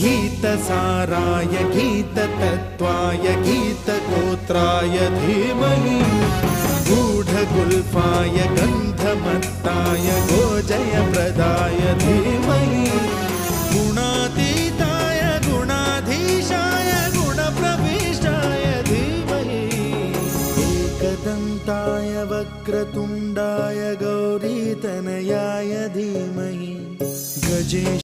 गीतसाराय गीततत्त्वाय गीतगोत्राय धीमहि गूढगुल्फाय गन्धमत्ताय गोजयप्रदाय धीमहि गुणातीताय गुणाधीशाय गुणप्रविष्टाय धीमहि एकदन्ताय वक्रतुण्डाय गौरीतनयाय धीमहि गजेश